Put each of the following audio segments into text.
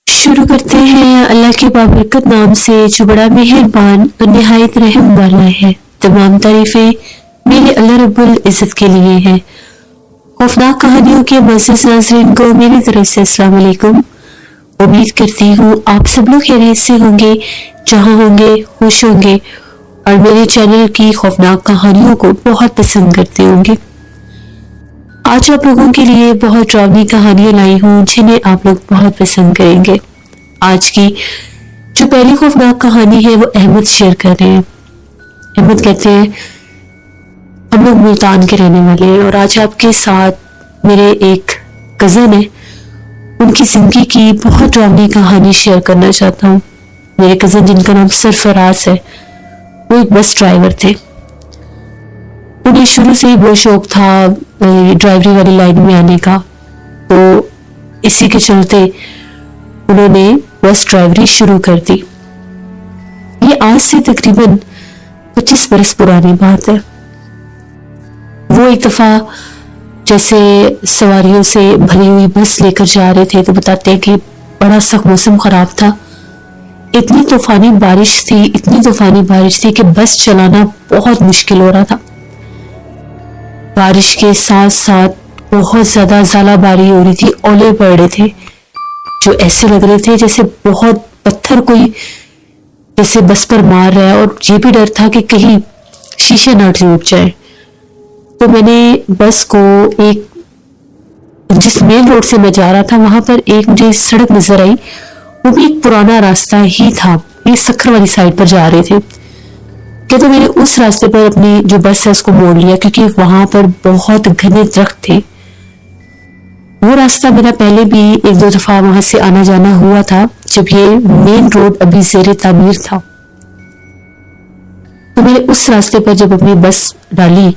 شروع کرتے ہیں اللہ کے بابرکت نام سے جو بڑا مہربان اور نہایت رحم والا ہے۔ تمام تعریفیں میرے اللہ رب العزت کے لیے ہیں۔ خوفناک کہانیوں کے معزز ناظرین کو میری طرف سے السلام علیکم۔ امید کرتی ہوں آپ سب لوگ خیریت سے ہوں گے، جہاں ہوں گے خوش ہوں گے اور میرے چینل کی خوفناک کہانیوں کو بہت پسند کرتے ہوں گے۔ آج آپ لوگوں کے لیے بہت ڈراؤنی کہانیاں لائی ہوں جنہیں آپ لوگ بہت پسند کریں گے۔ آج کی جو پہلی خوفناک کہانی ہے وہ احمد شیئر کر رہے ہیں۔ احمد کہتے ہیں ہم لوگ ملتان کے رہنے والے ہیں اور آج آپ کے ساتھ میرے ایک کزن ہے، ان کی زندگی کی بہت ڈراؤنی کہانی شیئر کرنا چاہتا ہوں۔ میرے کزن جن کا نام سرفراز ہے، وہ ایک بس ڈرائیور تھے۔ انہیں شروع سے ہی بہت شوق تھا ڈرائیوری والی لائن میں آنے کا، تو اسی کے چلتے انہوں نے بس ڈرائیوری شروع کر دی۔ یہ آج سے تقریباً 25 برس پرانی بات ہے۔ وہ ایک دفعہ جیسے سواریوں سے بھری ہوئی بس لے کر جا رہے تھے تو بتاتے ہیں کہ بڑا سخت موسم خراب تھا، اتنی طوفانی بارش تھی کہ بس چلانا بہت مشکل ہو رہا تھا۔ بارش کے ساتھ ساتھ بہت زیادہ ژالہ باری ہو رہی تھی، اولے پڑ رہے تھے جو ایسے لگ رہے تھے جیسے بہت پتھر کوئی جیسے بس پر مار رہا ہے، اور یہ بھی ڈر تھا کہ کہیں شیشے نہ ٹوٹ جائے۔ تو میں نے بس کو جس مین روڈ سے میں جا رہا تھا وہاں پر ایک مجھے سڑک نظر آئی، وہ بھی ایک پرانا راستہ ہی تھا، یہ سکھر والی سائڈ پر جا رہے تھے کہ تو میں نے اس راستے پر اپنی جو بس ہے اس کو موڑ لیا، کیونکہ وہاں پر بہت گھنے درخت تھے۔ وہ راستہ میرا پہلے بھی ایک دو دفعہ وہاں سے آنا جانا ہوا تھا جب یہ مین روڈ ابھی زیر تعمیر تھا۔ تو میں نے اس راستے پر جب اپنی بس ڈالی،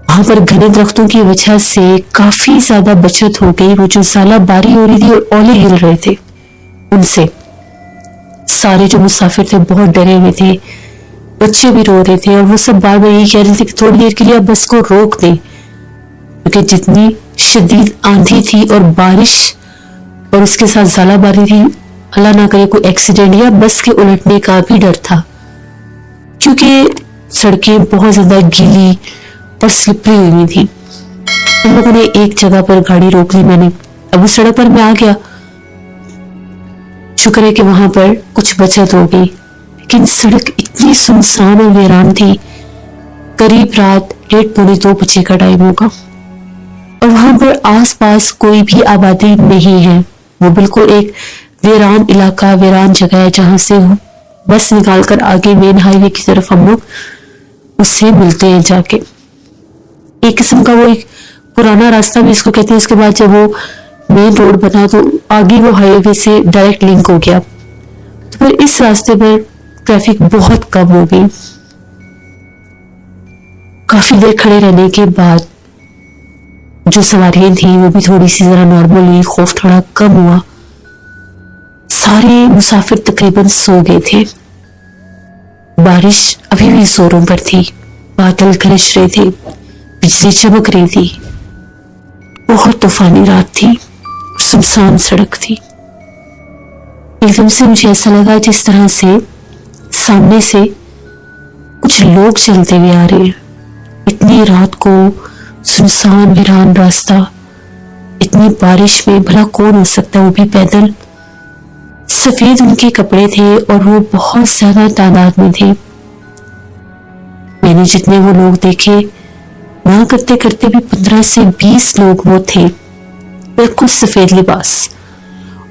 وہاں پر گھنے درختوں کی وجہ سے کافی زیادہ بچت ہو گئی۔ وہ جو ژالہ باری ہو رہی تھی اور اولے ہل رہے تھے، ان سے سارے جو مسافر تھے بہت ڈرے ہوئے تھے، بچے بھی رو رہے تھے، اور وہ سب بار بار یہی کہہ رہے تھے کہ تھوڑی دیر کے لیے آپ بس کو روک دیں، کیونکہ جتنی شدید آندھی تھی اور بارش اور اس کے ساتھ ژالہ باری تھی، اللہ نہ کرے کوئی ایکسیڈنٹ یا بس کے الٹنے کا بھی ڈر تھا، کیونکہ سڑکیں بہت زیادہ گیلی اور سلپری ہوئی تھی۔ ہم لوگوں نے ایک جگہ پر گاڑی روک لی، میں نے اب اس سڑک پر میں آ گیا، شکر ہے کہ وہاں پر کچھ بچت ہو گئی، لیکن سڑک اتنی سنسان اور ویران تھی۔ قریب رات 1:30 بجے کا ٹائم ہوگا، اور وہاں پر آس پاس کوئی بھی آبادی نہیں ہے۔ وہ بالکل ایک ویران علاقہ، ویران جگہ ہے جہاں سے بس نکال کر آگے مین ہائی وے کی طرف ہم لوگ اس سے ملتے ہیں جا کے۔ ایک قسم کا وہ ایک پرانا راستہ بھی اس کو کہتے ہیں۔ اس کے بعد جب وہ مین روڈ بنا تو آگے وہ ہائی وے سے ڈائریکٹ لنک ہو گیا، تو پھر اس راستے پر ٹریفک بہت کم ہو گئی۔ کافی دیر کھڑے رہنے کے بعد جو سواریاں تھیں وہ بھی تھوڑی سی ذرا نارمل ہوئی، خوف تھوڑا کم ہوا۔ سارے مسافر تقریباً سو گئے تھے۔ بارش ابھی بھی زوروں پر تھی، بادل گرج رہے تھے، بجلی چمک رہی تھی، بہت طوفانی رات تھی، سنسان سڑک تھی۔ ایک دم سے مجھے ایسا لگا جس طرح سے سامنے سے کچھ لوگ چلتے ہوئے آ رہے ہیں۔ اتنی رات کو سنسان ویران راستہ، اتنی بارش میں بھلا کون ہو سکتا ہے، وہ بھی پیدل۔ سفید ان کے کپڑے تھے اور وہ بہت زیادہ تعداد میں تھے۔ میں نے جتنے وہ لوگ دیکھے، نہ کرتے کرتے بھی 15 سے 20 لوگ وہ تھے، بالکل سفید لباس،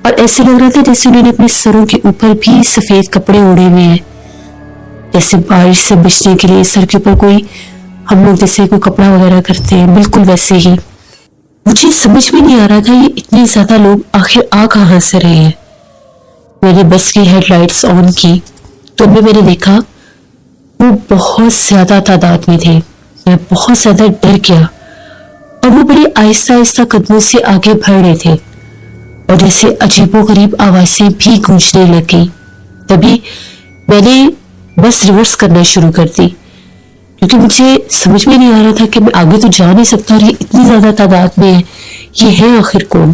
اور ایسے لگ رہا تھا جیسے انہوں نے اپنے سروں کے اوپر بھی سفید کپڑے اوڑے ہوئے ہیں، جیسے بارش سے بچنے کے لیے سر کے اوپر کوئی ہم لوگ جیسے کوئی کپڑا وغیرہ کرتے ہیں، بالکل ویسے ہی۔ مجھے سمجھ میں نہیں آ رہا تھا یہ اتنے زیادہ لوگ آخر آ کہاں سے رہے ہیں۔ میں نے بس کی ہیڈ لائٹس آن کی تو میں نے دیکھا وہ بہت زیادہ تعداد میں تھے۔ میں بہت زیادہ ڈر گیا، اور وہ بڑی آہستہ آہستہ قدموں سے آگے بڑھ رہے تھے، اور جیسے عجیب و غریب آوازیں بھی گونجنے لگی۔ تبھی میں نے بس ریورس کرنا شروع کر دی، کیونکہ مجھے سمجھ میں نہیں آ رہا تھا کہ میں آگے تو جا نہیں سکتا، اور یہ اتنی زیادہ تعداد میں ہے، یہ ہے آخر کون۔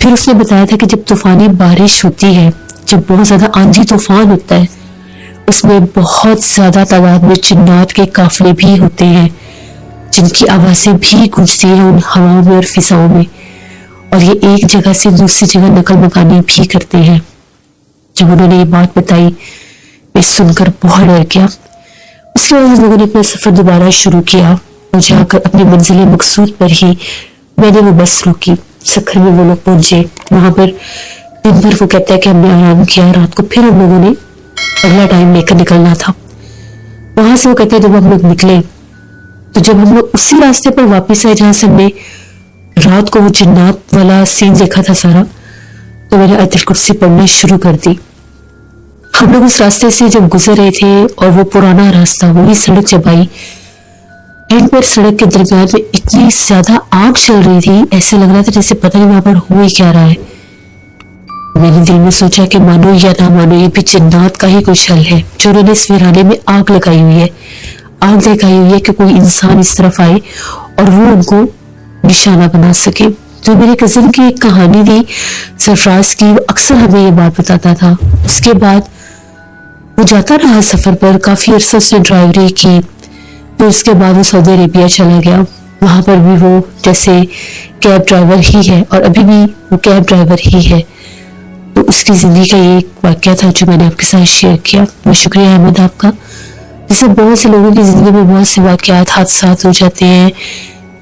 پھر اس نے بتایا تھا کہ جب طوفانی بارش ہوتی ہے، جب بہت زیادہ آندھی طوفان ہوتا ہے، اس میں بہت زیادہ تعداد میں جنات کے قافلے بھی ہوتے ہیں جن کی آوازیں بھی گونجتی ہیں ان ہواؤں میں اور فضاؤں میں، اور یہ ایک جگہ سے دوسری جگہ نقل مکانی بھی کرتے ہیں۔ جب انہوں نے یہ بات بتائی میں سن کر بہت ڈر گیا۔ اس کے بعد ہم لوگوں نے اپنا سفر دوبارہ شروع کیا اور جا کر اپنی منزل مقصود پر ہی میں نے وہ بس روکی۔ سکھر میں وہ لوگ پہنچے، وہاں پر دن بھر وہ کہتا ہے کہ ہم نے آرام کیا، رات کو پھر ہم لوگوں نے اگلا ٹائم لے کر نکلنا تھا۔ وہاں سے وہ کہتے ہیں جب ہم لوگ نکلے تو جب ہم لوگ اسی راستے پر واپس آئے جہاں سے ہم نے رات کو وہ جنات والا سین دیکھا تھا سارا، تو میں نے آیت الکرسی پڑھنا شروع کر دی۔ ہم لوگ اس راستے سے جب گزر رہے تھے اور وہ پرانا راستہ وہی سڑک جب آئی، اینڈ پر سڑک کے درمیان میں اتنی زیادہ آگ چل رہی تھی، ایسے لگ رہا تھا جیسے پتہ نہیں وہاں پر ہو ہی کیا رہا ہے۔ میں نے دل میں سوچا کہ مانو یا نہ مانو یہ بھی جنات کا ہی کوئی شل ہے جو انہوں نے اس ویرانے میں آگ لگائی ہوئی ہے، آگ لگائی ہوئی ہے کہ کوئی انسان اس طرف آئے اور وہ ان کو نشانہ بنا سکے۔ جو میرے کزن کی ایک کہانی تھی سرفراز کی، وہ اکثر ہمیں یہ بات بتاتا تھا۔ اس کے بعد وہ جاتا رہا سفر پر، کافی عرصہ اس نے ڈرائیوری کی، پھر اس کے بعد وہ سعودی عربیہ چلا گیا، وہاں پر بھی وہ جیسے کیب ڈرائیور ہی ہے اور ابھی بھی وہ کیب ڈرائیور ہی ہے۔ تو اس کی زندگی کا یہ ایک واقعہ تھا جو میں نے آپ کے ساتھ شیئر کیا۔ بہت شکریہ احمد آپ کا۔ جیسے بہت سے لوگوں کی زندگی میں بہت سے واقعات، حادثات ہو جاتے ہیں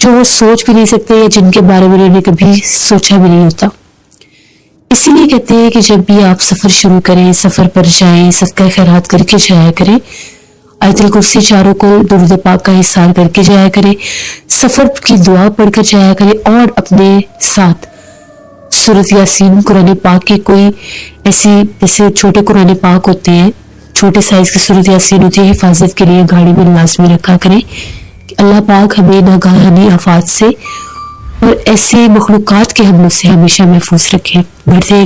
جو وہ سوچ بھی نہیں سکتے یا جن کے بارے میں انہوں نے کبھی سوچا بھی نہیں ہوتا۔ اسی لیے کہتے ہیں کہ جب بھی آپ سفر شروع کریں، سفر پر جائیں، صدقہ خیرات کر کے جایا کریں، آیت الکرسی چاروں کو درود پاک کا حصار کر کے جایا کریں، سفر کی دعا پڑھ کر جایا کریں، اور اپنے ساتھ سورۃ یاسین، قرآن پاک کی کوئی ایسی جیسے چھوٹے قرآن پاک ہوتے ہیں، چھوٹے سائز کی سورۃ یاسین ہوتی ہے، حفاظت کے لیے گاڑی میں لازمی رکھا کریں کہ اللہ پاک ہمیں ناگہانی آفات سے اور ایسے مخلوقات کے حملوں سے ہمیشہ محفوظ رکھے۔ بڑھتے